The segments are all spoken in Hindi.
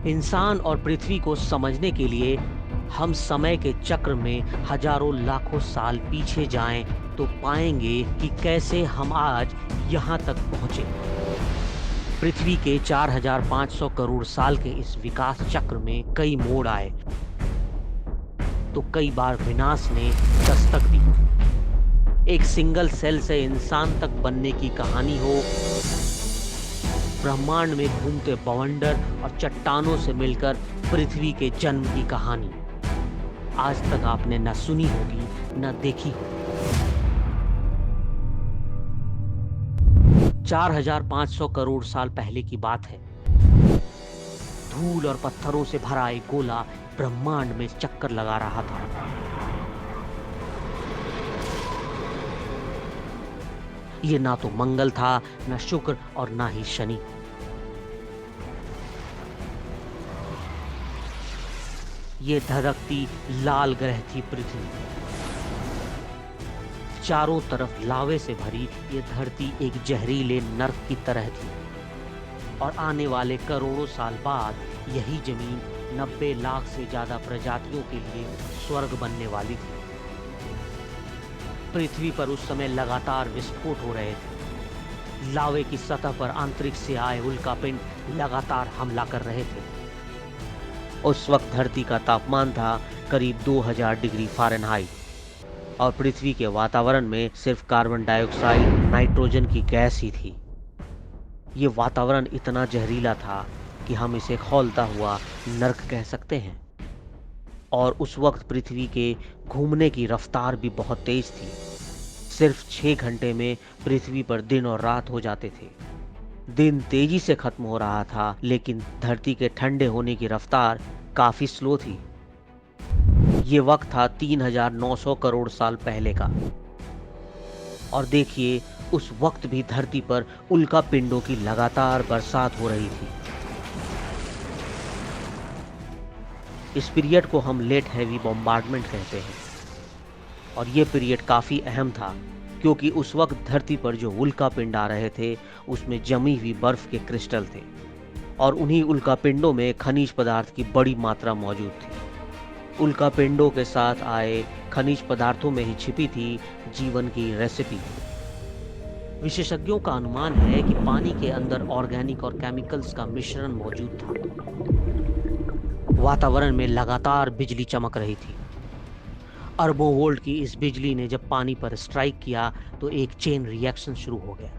इंसान और पृथ्वी को समझने के लिए हम समय के चक्र में हजारों लाखों साल पीछे जाएं तो पाएंगे कि कैसे हम आज यहाँ तक पहुँचे। पृथ्वी के 4,500 करोड़ साल के इस विकास चक्र में कई मोड़ आए तो कई बार विनाश ने दस्तक दी। एक सिंगल सेल से इंसान तक बनने की कहानी हो, ब्रह्मांड में घूमते बवंडर और चट्टानों से मिलकर पृथ्वी के जन्म की कहानी आज तक आपने न सुनी होगी न देखी होगी। 4,500 करोड़ साल पहले की बात है। धूल और पत्थरों से भरा एक गोला ब्रह्मांड में चक्कर लगा रहा था। ये ना तो मंगल था, ना शुक्र और ना ही शनि। ये धधकती लाल ग्रह थी पृथ्वी। चारों तरफ लावे से भरी ये धरती एक जहरीले नर्क की तरह थी और आने वाले करोड़ों साल बाद यही जमीन 90 लाख से ज्यादा प्रजातियों के लिए स्वर्ग बनने वाली थी। पृथ्वी पर उस समय लगातार विस्फोट हो रहे थे। लावे की सतह पर अंतरिक्ष से आए उल्कापिंड लगातार हमला कर रहे थे। उस वक्त धरती का तापमान था करीब 2000 डिग्री फ़ारेनहाइट और पृथ्वी के वातावरण में सिर्फ कार्बन डाइऑक्साइड, नाइट्रोजन की गैस ही थी। ये वातावरण इतना जहरीला था कि हम इसे खौलता हुआ नर्क कह सकते हैं। और उस वक्त पृथ्वी के घूमने की रफ्तार भी बहुत तेज थी। सिर्फ 6 घंटे में पृथ्वी पर दिन और रात हो जाते थे। दिन तेजी से खत्म हो रहा था, लेकिन धरती के ठंडे होने की रफ्तार काफी स्लो थी। ये वक्त था 3,900 करोड़ साल पहले का। और देखिए, उस वक्त भी धरती पर उल्का पिंडों की लगातार बरसात हो रही थी। इस पीरियड को हम लेट हैवी बॉम्बार्डमेंट कहते हैं और ये पीरियड काफ़ी अहम था क्योंकि उस वक्त धरती पर जो उल्का पिंड आ रहे थे उसमें जमी हुई बर्फ के क्रिस्टल थे और उन्हीं उल्का पिंडों में खनिज पदार्थ की बड़ी मात्रा मौजूद थी। उल्का पिंडों के साथ आए खनिज पदार्थों में ही छिपी थी जीवन की रेसिपी। विशेषज्ञों का अनुमान है कि पानी के अंदर ऑर्गेनिक और केमिकल्स का मिश्रण मौजूद था। वातावरण में लगातार बिजली चमक रही थी। अरबों वोल्ट की इस बिजली ने जब पानी पर स्ट्राइक किया तो एक चेन रिएक्शन शुरू हो गया।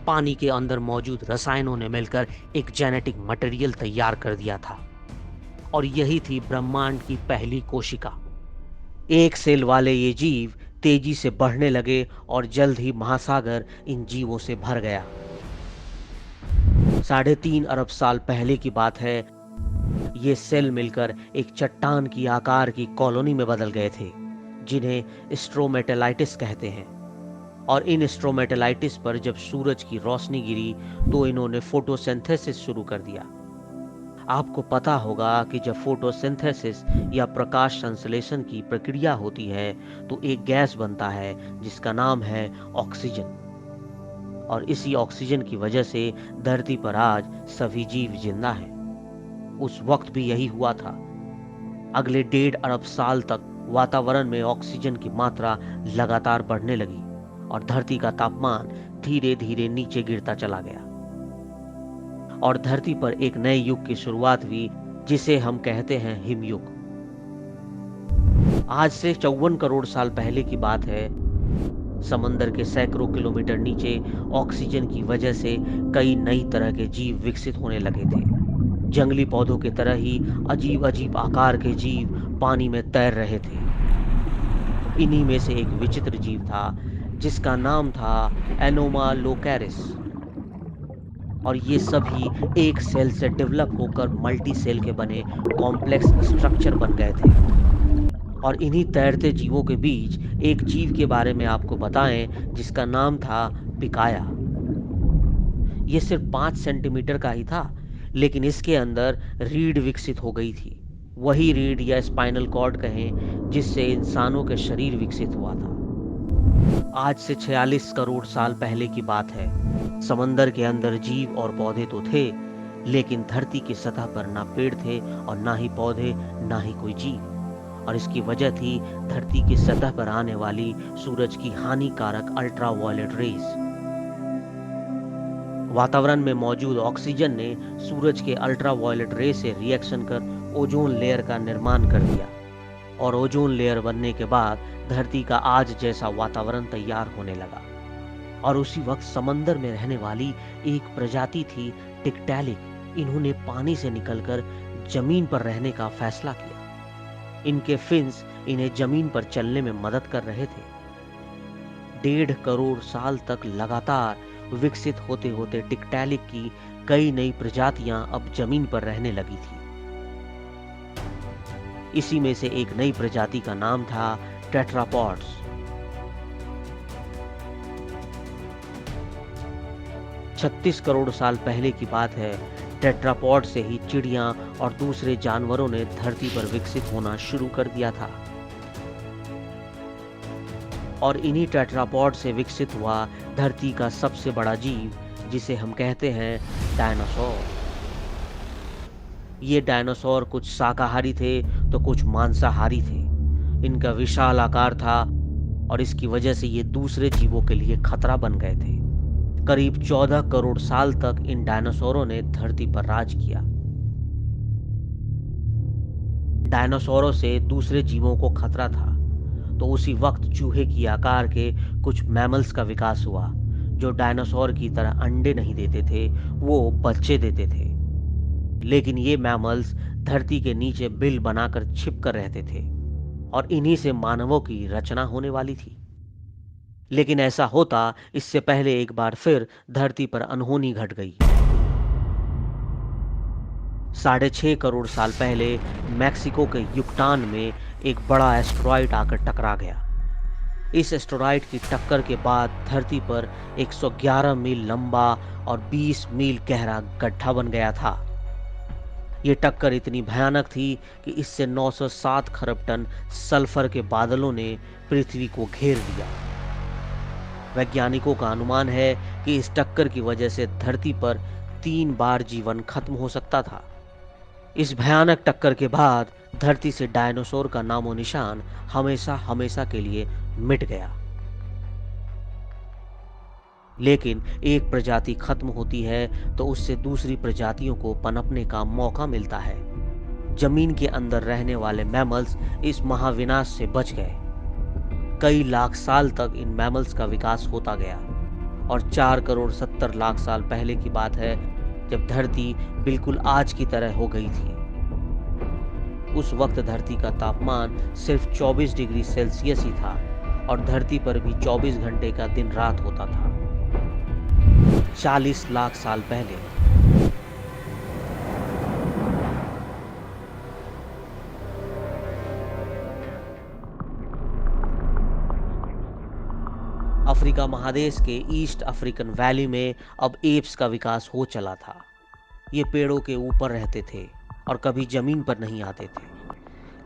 पानी के अंदर मौजूद रसायनों ने मिलकर एक जेनेटिक मटेरियल तैयार कर दिया था और यही थी ब्रह्मांड की पहली कोशिका। एक सेल वाले ये जीव तेजी से बढ़ने लगे और जल्द ही महासागर इन जीवों से भर गया। 3.5 अरब साल पहले की बात है। ये सेल मिलकर एक चट्टान की आकार की कॉलोनी में बदल गए थे जिन्हें स्ट्रोमेटेलाइटिस कहते हैं। और इन स्ट्रोमेटेलाइटिस पर जब सूरज की रोशनी गिरी तो इन्होंने फोटोसिंथेसिस शुरू कर दिया। आपको पता होगा कि जब फोटोसिंथेसिस या प्रकाश संश्लेषण की प्रक्रिया होती है तो एक गैस बनता है जिसका नाम है ऑक्सीजन। और इसी ऑक्सीजन की वजह से धरती पर आज सभी जीव जिंदा हैं। उस वक्त भी यही हुआ था। अगले 1.5 अरब साल तक वातावरण में ऑक्सीजन की मात्रा लगातार बढ़ने लगी और धरती का तापमान धीरे धीरे नीचे गिरता चला गया और धरती पर एक नए युग की शुरुआत हुई जिसे हम कहते हैं हिमयुग। आज से 54 करोड़ साल पहले की बात है। समंदर के सैकड़ों किलोमीटर नीचे ऑक्सीजन की वजह से कई नई तरह के जीव विकसित होने लगे थे। जंगली पौधों की तरह ही अजीब अजीब आकार के जीव पानी में तैर रहे थे। इन्हीं में से एक विचित्र जीव था जिसका नाम था एनोमालोकैरिस और ये सभी एक सेल से डेवलप होकर मल्टी सेल के बने कॉम्प्लेक्स स्ट्रक्चर बन गए थे। और इन्हीं तैरते जीवों के बीच एक जीव के बारे में आपको बताएं जिसका नाम था पिकाया। ये सिर्फ 5 सेंटीमीटर का ही था, लेकिन इसके अंदर रीढ़ विकसित हो गई थी। वही रीढ़ या स्पाइनल कॉर्ड कहें जिससे इंसानों के शरीर विकसित हुआ था। आज से 46 करोड़ साल पहले की बात है। समंदर के अंदर जीव और पौधे तो थे, लेकिन धरती की सतह पर ना पेड़ थे और ना ही पौधे, ना ही कोई जीव। और इसकी वजह थी धरती की सतह पर आने वाली सूरज की हानिकारक अल्ट्रावायलेट रेज। वातावरण में मौजूद ऑक्सीजन ने सूरज के अल्ट्रावायलेट रे से रिएक्शन कर ओजोन लेयर का निर्माण कर दिया, और ओजोन लेयर बनने के बाद धरती का आज जैसा वातावरण तैयार होने लगा। और उसी वक्त समंदर में रहने वाली एक प्रजाति थी टिकटैलिक। इन्होंने पानी से निकलकर जमीन पर रहने का फैसला किया। इनके फिन्स इन्हें जमीन पर चलने में मदद कर रहे थे। 1.5 करोड़ साल तक लगातार विकसित होते होते टिकटैलिक की कई नई प्रजातियां अब जमीन पर रहने लगी थी। इसी में से एक नई प्रजाति का नाम था टेट्रापॉड्स। 36 करोड़ साल पहले की बात है। टेट्रापॉड से ही चिड़ियां और दूसरे जानवरों ने धरती पर विकसित होना शुरू कर दिया था। और इन्हीं टेट्रापॉड से विकसित हुआ धरती का सबसे बड़ा जीव, जिसे हम कहते हैं डायनासोर। ये डायनासोर कुछ शाकाहारी थे तो कुछ मांसाहारी थे। इनका विशाल आकार था और इसकी वजह से ये दूसरे जीवों के लिए खतरा बन गए थे। करीब 14 करोड़ साल तक इन डायनासोरों ने धरती पर राज किया। डायनासोरों से दूसरे जीवों को खतरा था, तो उसी वक्त चूहे की आकार के कुछ मैमल्स का विकास हुआ, जो डायनासोर की तरह अंडे नहीं देते थे, वो बच्चे देते थे। लेकिन ये मैमल्स धरती के नीचे बिल बनाकर छिप कर रहते थे, और इन्हीं से मानवों की रचना होने वाली थी। लेकिन ऐसा होता इससे पहले एक बार फिर धरती पर अनहोनी घट गई। 6.5 करोड़ साल पहले मैक्सिको के युकटान में एक बड़ा एस्टेरॉयड आकर टकरा गया। इस एस्टेरॉयड की टक्कर के बाद धरती पर 111 मील लंबा और 20 मील गहरा गड्ढा बन गया था। यह टक्कर इतनी भयानक थी कि इससे 907 खरब टन सल्फर के बादलों ने पृथ्वी को घेर दिया। वैज्ञानिकों का अनुमान है कि इस टक्कर की वजह से धरती पर 3 बार जीवन खत्म हो सकता था। इस भयानक टक्कर के बाद धरती से डायनासोर का नामो निशान हमेशा हमेशा के लिए मिट गया। लेकिन एक प्रजाति खत्म होती है तो उससे दूसरी प्रजातियों को पनपने का मौका मिलता है। जमीन के अंदर रहने वाले मैमल्स इस महाविनाश से बच गए। कई लाख साल तक इन मैमल्स का विकास होता गया, और 4 करोड़ 70 लाख साल पहले की बात है, जब धरती बिल्कुल आज की तरह हो गई थी। उस वक्त धरती का तापमान सिर्फ 24 डिग्री सेल्सियस ही था, और धरती पर भी 24 घंटे का दिन रात होता था। 40 लाख साल पहले। अफ्रीका महादेश के ईस्ट अफ्रीकन वैली में अब एप्स का विकास हो चला था। ये पेड़ों के ऊपर रहते थे और कभी जमीन पर नहीं आते थे।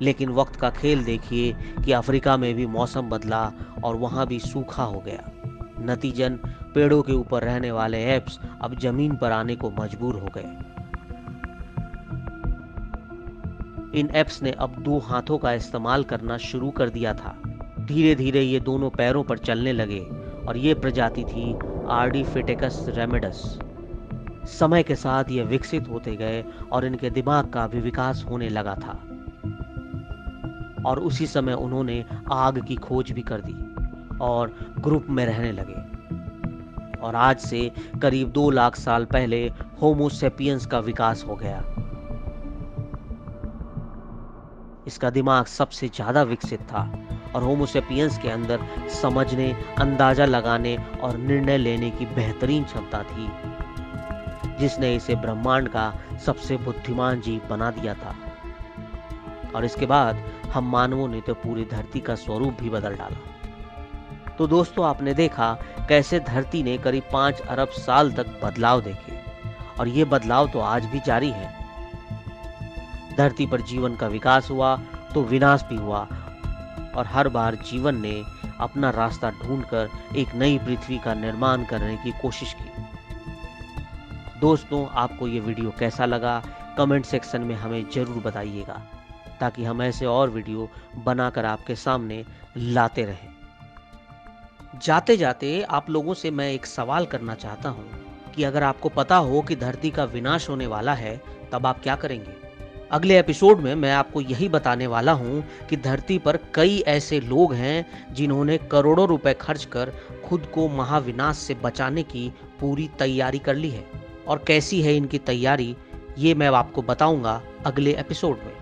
लेकिन वक्त का खेल देखिए कि अफ्रीका में भी मौसम बदला और वहां भी सूखा हो गया। नतीजन पेड़ों के ऊपर रहने वाले एप्स अब जमीन पर आने को मजबूर हो गए। इन एप्स ने अब 2 हाथों का इस्तेमाल करना शुरू कर दिया था। धीरे धीरे ये दोनों पैरों पर चलने लगे, और ये प्रजाति थी आर्डीफिटेकस रेमिडस। समय के साथ ये विकसित होते गए और इनके दिमाग का भी विकास होने लगा था। और उसी समय उन्होंने आग की खोज भी कर दी और ग्रुप में रहने लगे। और आज से करीब 2 लाख साल पहले होमो सेपियंस का विकास हो गया। इसका दिमाग सबसे ज्यादा विकसित था, और होमो सेपियंस के अंदर समझने, अंदाजा लगाने और निर्णय लेने की बेहतरीन क्षमता थी, जिसने इसे ब्रह्मांड का सबसे बुद्धिमान जीव बना दिया था। और इसके बाद हम मानवों ने तो पूरी धरती का स्वरूप भी बदल डाला। तो दोस्तों, आपने देखा कैसे धरती ने करीब 5 अरब साल तक बदलाव देखे, और ये बदलाव तो आज भी जारी है। धरती पर जीवन का विकास हुआ तो विनाश भी हुआ, और हर बार जीवन ने अपना रास्ता ढूंढकर एक नई पृथ्वी का निर्माण करने की कोशिश की। दोस्तों, आपको ये वीडियो कैसा लगा कमेंट सेक्शन में हमें ज़रूर बताइएगा, ताकि हम ऐसे और वीडियो बनाकर आपके सामने लाते रहें। जाते जाते आप लोगों से मैं एक सवाल करना चाहता हूँ कि अगर आपको पता हो कि धरती का विनाश होने वाला है, तब आप क्या करेंगे? अगले एपिसोड में मैं आपको यही बताने वाला हूँ कि धरती पर कई ऐसे लोग हैं जिन्होंने करोड़ों रुपए खर्च कर खुद को महाविनाश से बचाने की पूरी तैयारी कर ली है, और कैसी है इनकी तैयारी ये मैं आपको बताऊंगा अगले एपिसोड में।